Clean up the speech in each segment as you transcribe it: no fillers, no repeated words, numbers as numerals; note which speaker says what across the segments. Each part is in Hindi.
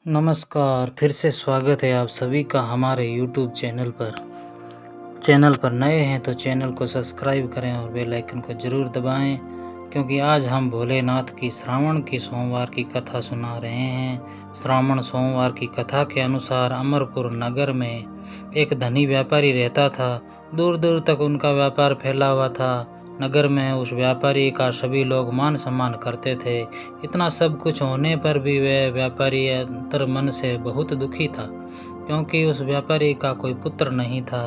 Speaker 1: नमस्कार, फिर से स्वागत है आप सभी का हमारे YouTube चैनल पर नए हैं तो चैनल को सब्सक्राइब करें और बेल आइकन को ज़रूर दबाएं, क्योंकि आज हम भोलेनाथ की श्रावण की सोमवार की कथा सुना रहे हैं। श्रावण सोमवार की कथा के अनुसार अमरपुर नगर में एक धनी व्यापारी रहता था। दूर दूर तक उनका व्यापार फैला हुआ था। नगर में उस व्यापारी का सभी लोग मान सम्मान करते थे। इतना सब कुछ होने पर भी वह व्यापारी अंतर मन से बहुत दुखी था, क्योंकि उस व्यापारी का कोई पुत्र नहीं था।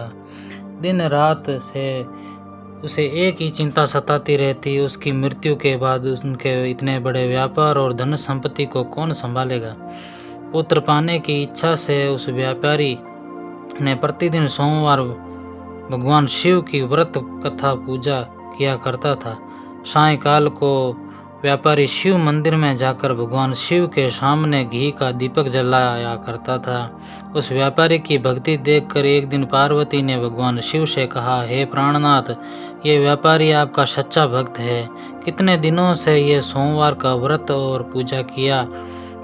Speaker 1: दिन रात से उसे एक ही चिंता सताती रहती, उसकी मृत्यु के बाद उनके इतने बड़े व्यापार और धन संपत्ति को कौन संभालेगा। पुत्र पाने की इच्छा से उस व्यापारी ने प्रतिदिन सोमवार भगवान शिव की व्रत कथा पूजा किया करता था। सायंकाल को व्यापारी शिव मंदिर में जाकर भगवान शिव के सामने घी का दीपक जलाया करता था। उस व्यापारी की भक्ति देखकर एक दिन पार्वती ने भगवान शिव से कहा, हे प्राणनाथ, ये व्यापारी आपका सच्चा भक्त है। कितने दिनों से ये सोमवार का व्रत और पूजा किया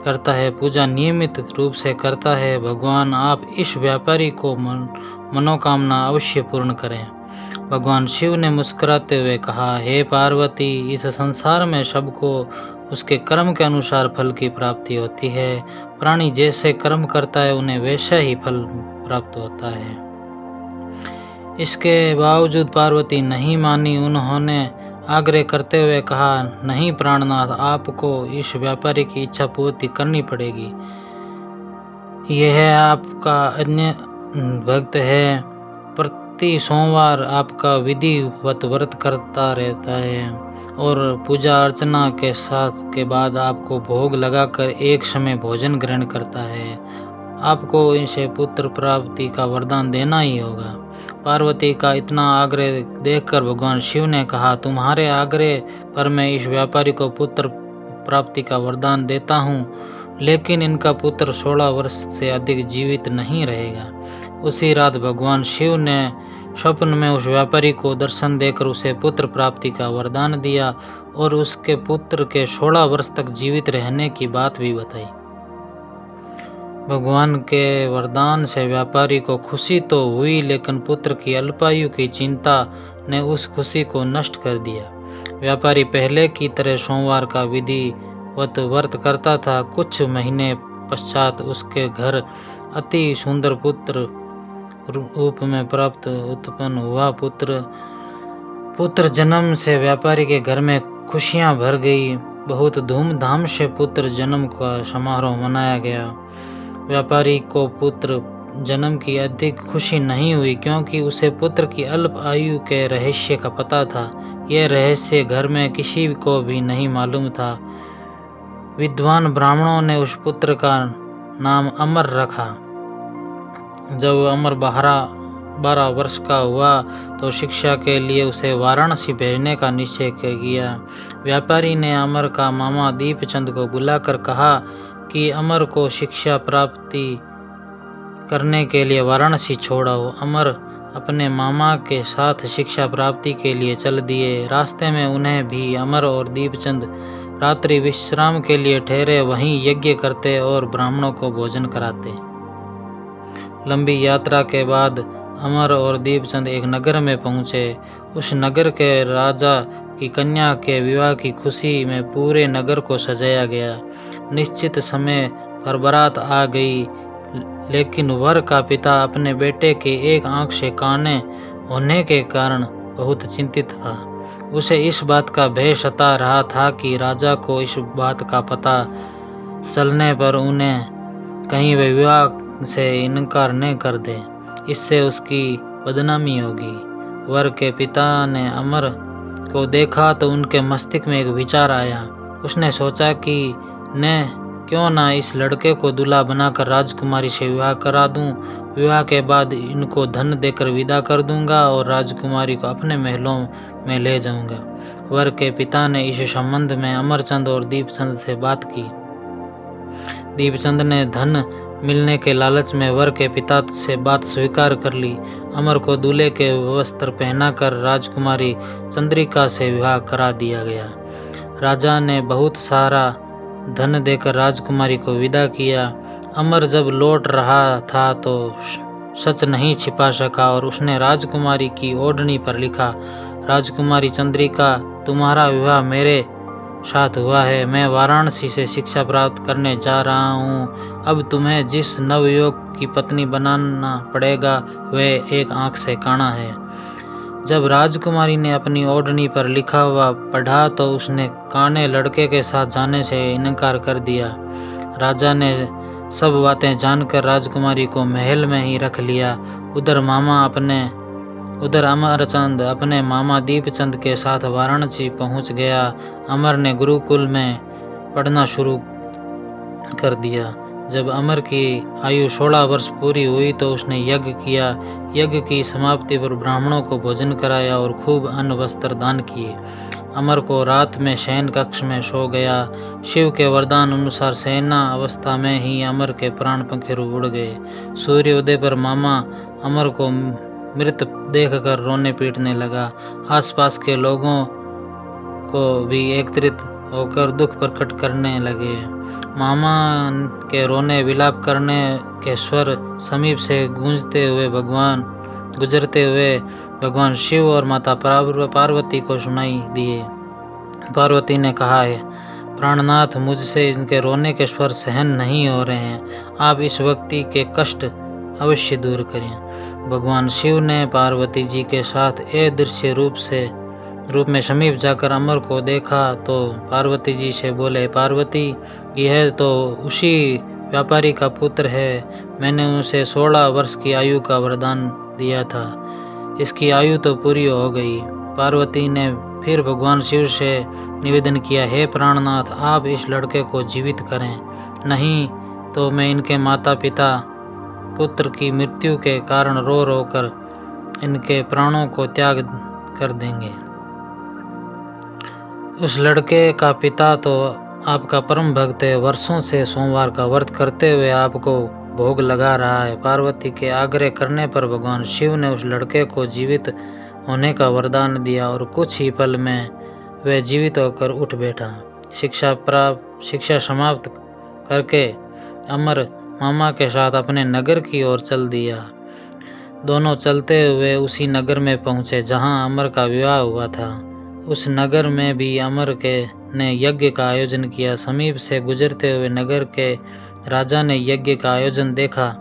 Speaker 1: करता है, पूजा नियमित रूप से करता है। भगवान आप इस व्यापारी को मनोकामना अवश्य पूर्ण करें। भगवान शिव ने मुस्कुराते हुए कहा, हे पार्वती, इस संसार में सबको उसके कर्म के अनुसार फल की प्राप्ति होती है। प्राणी जैसे कर्म करता है उन्हें वैसा ही फल प्राप्त होता है। इसके बावजूद पार्वती नहीं मानी। उन्होंने आग्रह करते हुए कहा, नहीं प्राणनाथ, आपको इस व्यापारी की इच्छा पूर्ति करनी पड़ेगी। यह आपका अन्य भक्त है, प्रति सोमवार आपका विधिवत व्रत करता रहता है और पूजा अर्चना के बाद आपको भोग लगाकर एक समय भोजन ग्रहण करता है। आपको इसे पुत्र प्राप्ति का वरदान देना ही होगा। पार्वती का इतना आग्रह देखकर भगवान शिव ने कहा, तुम्हारे आग्रह पर मैं इस व्यापारी को पुत्र प्राप्ति का वरदान देता हूँ, लेकिन इनका पुत्र 16 वर्ष से अधिक जीवित नहीं रहेगा। उसी रात भगवान शिव ने स्वप्न में उस व्यापारी को दर्शन देकर उसे पुत्र प्राप्ति का वरदान दिया और उसके पुत्र के 16 वर्ष तक जीवित रहने की बात भी बताई। भगवान के वरदान से व्यापारी को खुशी तो हुई, लेकिन पुत्र की अल्पायु की चिंता ने उस खुशी को नष्ट कर दिया। व्यापारी पहले की तरह सोमवार का विधिवत व्रत करता था। कुछ महीने पश्चात उसके घर अति सुंदर पुत्र रूप में प्राप्त उत्पन्न हुआ। पुत्र जन्म से व्यापारी के घर में खुशियां भर गई। बहुत धूमधाम से पुत्र जन्म का समारोह मनाया गया। व्यापारी को पुत्र जन्म की अधिक खुशी नहीं हुई, क्योंकि उसे पुत्र की अल्प आयु के रहस्य का पता था। यह रहस्य घर में किसी को भी नहीं मालूम था। विद्वान ब्राह्मणों ने उस पुत्र का नाम अमर रखा। जब अमर 12 वर्ष का हुआ तो शिक्षा के लिए उसे वाराणसी भेजने का निश्चय किया। व्यापारी ने अमर का मामा दीपचंद को बुलाकर कहा कि अमर को शिक्षा प्राप्ति करने के लिए वाराणसी छोड़ाओ। अमर अपने मामा के साथ शिक्षा प्राप्ति के लिए चल दिए। रास्ते में उन्हें भी अमर और दीपचंद रात्रि विश्राम के लिए ठहरे, वहीं यज्ञ करते और ब्राह्मणों को भोजन कराते। लंबी यात्रा के बाद अमर और दीपचंद एक नगर में पहुंचे। उस नगर के राजा की कन्या के विवाह की खुशी में पूरे नगर को सजाया गया। निश्चित समय पर बारात आ गई, लेकिन वर का पिता अपने बेटे के एक आंख से काने होने के कारण बहुत चिंतित था। उसे इस बात का भय सता रहा था कि राजा को इस बात का पता चलने पर उन्हें कहीं वे विवाह से इनकार न कर दे, इससे उसकी बदनामी होगी। वर के पिता ने अमर को देखा तो उनके मस्तिष्क में एक विचार आया। उसने सोचा कि क्यों ना इस लड़के को दूल्हा बनाकर राजकुमारी से विवाह करा दूं। विवाह के बाद इनको धन देकर विदा कर दूंगा और राजकुमारी को अपने महलों में ले जाऊंगा। वर के पिता ने इस संबंध में अमरचंद और दीपचंद से बात की। दीपचंद ने धन मिलने के लालच में वर के पिता से बात स्वीकार कर ली। अमर को दूल्हे के वस्त्र पहनाकर राजकुमारी चंद्रिका से विवाह करा दिया गया। राजा ने बहुत सारा धन देकर राजकुमारी को विदा किया। अमर जब लौट रहा था तो सच नहीं छिपा सका और उसने राजकुमारी की ओढ़नी पर लिखा, राजकुमारी चंद्रिका, तुम्हारा विवाह मेरे साथ हुआ है। मैं वाराणसी से शिक्षा प्राप्त करने जा रहा हूँ। अब तुम्हें जिस नवयुवक की पत्नी बनाना पड़ेगा वह एक आंख से काना है। जब राजकुमारी ने अपनी ओढ़नी पर लिखा हुआ पढ़ा तो उसने काने लड़के के साथ जाने से इनकार कर दिया। राजा ने सब बातें जानकर राजकुमारी को महल में ही रख लिया। उधर अमरचंद अपने मामा दीपचंद के साथ वाराणसी पहुंच गया। अमर ने गुरुकुल में पढ़ना शुरू कर दिया। जब अमर की आयु 16 वर्ष पूरी हुई तो उसने यज्ञ किया। यज्ञ की समाप्ति पर ब्राह्मणों को भोजन कराया और खूब अन्न वस्त्र दान किए। अमर को रात में शयन कक्ष में सो गया। शिव के वरदान अनुसार सेना अवस्था में ही अमर के प्राण पंखे उड़ गए। सूर्योदय पर मामा अमर को मृत देखकर रोने पीटने लगा। आसपास के लोगों को भी एकत्रित होकर दुख प्रकट करने लगे। मामा के रोने विलाप करने के स्वर समीप से गुजरते हुए भगवान शिव और माता पार्वती को सुनाई दिए। पार्वती ने कहा है, प्राणनाथ, मुझसे इनके रोने के स्वर सहन नहीं हो रहे हैं। आप इस व्यक्ति के कष्ट अवश्य दूर करें। भगवान शिव ने पार्वती जी के साथ अदृश्य रूप में समीप जाकर अमर को देखा तो पार्वती जी से बोले, पार्वती, यह तो उसी व्यापारी का पुत्र है। मैंने उसे 16 वर्ष की आयु का वरदान दिया था। इसकी आयु तो पूरी हो गई। पार्वती ने फिर भगवान शिव से निवेदन किया, हे प्राणनाथ, आप इस लड़के को जीवित करें, नहीं तो मैं इनके माता पिता पुत्र की मृत्यु के कारण रो रो कर इनके प्राणों को त्याग कर देंगे। उस लड़के का पिता तो आपका परम भक्त है, वर्षों से सोमवार का व्रत करते हुए आपको भोग लगा रहा है। पार्वती के आग्रह करने पर भगवान शिव ने उस लड़के को जीवित होने का वरदान दिया और कुछ ही पल में वह जीवित होकर उठ बैठा। शिक्षा समाप्त करके अमर मामा के साथ अपने नगर की ओर चल दिया। दोनों चलते हुए उसी नगर में पहुंचे जहां अमर का विवाह हुआ था। उस नगर में भी अमर ने यज्ञ का आयोजन किया। समीप से गुजरते हुए नगर के राजा ने यज्ञ का आयोजन देखा।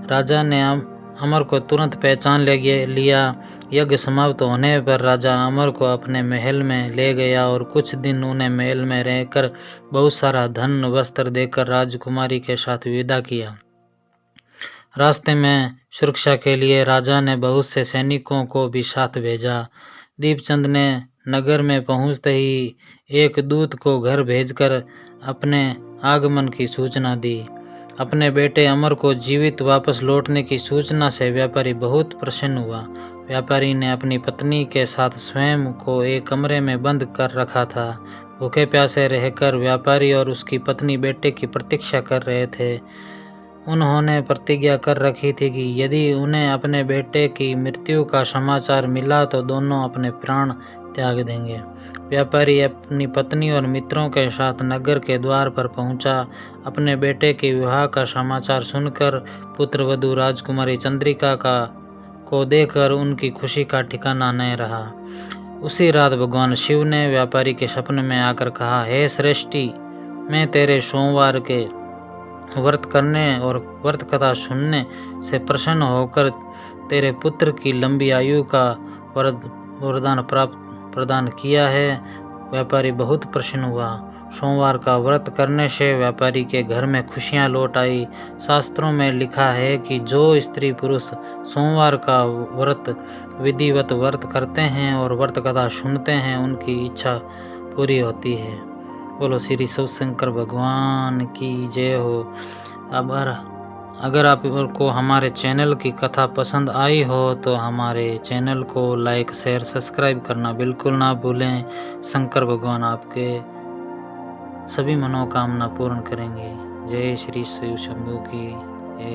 Speaker 1: राजा ने अमर को तुरंत पहचान लिया। यज्ञ समाप्त होने पर राजा अमर को अपने महल में ले गया और कुछ दिन उन्हें महल में रहकर बहुत सारा धन वस्त्र देकर राजकुमारी के साथ विदा किया। रास्ते में सुरक्षा के लिए राजा ने बहुत से सैनिकों को भी साथ भेजा। दीपचंद ने नगर में पहुंचते ही एक दूत को घर भेजकर अपने आगमन की सूचना दी। अपने बेटे अमर को जीवित वापस लौटने की सूचना से व्यापारी बहुत प्रसन्न हुआ। व्यापारी ने अपनी पत्नी के साथ स्वयं को एक कमरे में बंद कर रखा था। भूखे प्यासे रहकर व्यापारी और उसकी पत्नी बेटे की प्रतीक्षा कर रहे थे। उन्होंने प्रतिज्ञा कर रखी थी कि यदि उन्हें अपने बेटे की मृत्यु का समाचार मिला तो दोनों अपने प्राण त्याग देंगे। व्यापारी अपनी पत्नी और मित्रों के साथ नगर के द्वार पर पहुंचा। अपने बेटे के विवाह का समाचार सुनकर पुत्रवधू राजकुमारी चंद्रिका को देखकर उनकी खुशी का ठिकाना नहीं रहा। उसी रात भगवान शिव ने व्यापारी के सपने में आकर कहा, हे श्रेष्ठी, मैं तेरे सोमवार के व्रत करने और व्रत कथा सुनने से प्रसन्न होकर तेरे पुत्र की लंबी आयु का वरदान प्रदान किया है। व्यापारी बहुत प्रसन्न हुआ। सोमवार का व्रत करने से व्यापारी के घर में खुशियां लौट आई। शास्त्रों में लिखा है कि जो स्त्री पुरुष सोमवार का व्रत विधिवत व्रत करते हैं और व्रत कथा सुनते हैं उनकी इच्छा पूरी होती है। बोलो श्री शिव शंकर भगवान की जय हो। अगर आपको हमारे चैनल की कथा पसंद आई हो तो हमारे चैनल को लाइक शेयर सब्सक्राइब करना बिल्कुल ना भूलें। शंकर भगवान आपके सभी मनोकामना पूर्ण करेंगे। जय श्री शिव शंभू की।